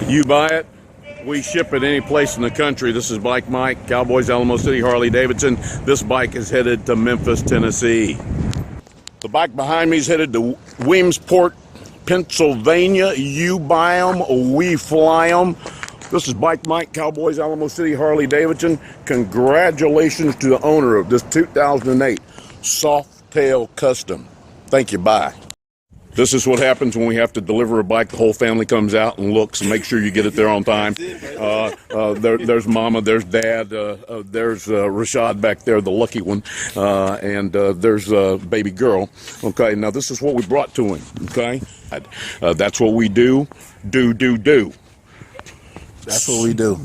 You buy it, we ship it any place in the country. This is Bike Mike, Cowboys, Alamo City, Harley Davidson. This bike is headed to Memphis, Tennessee. The bike behind me is headed to Williamsport, Pennsylvania. You buy them, we fly them. This is Bike Mike, Cowboys, Alamo City, Harley Davidson. Congratulations to the owner of this 2008 Softail Custom. Thank you, bye. This is what happens when we have to deliver a bike. The whole family comes out and looks and make sure you get it there on time. There's Mama, there's Dad, there's Rashad back there, the lucky one, and there's baby girl. Okay, now this is what we brought to him. Okay, that's what we do. Do. That's what we do.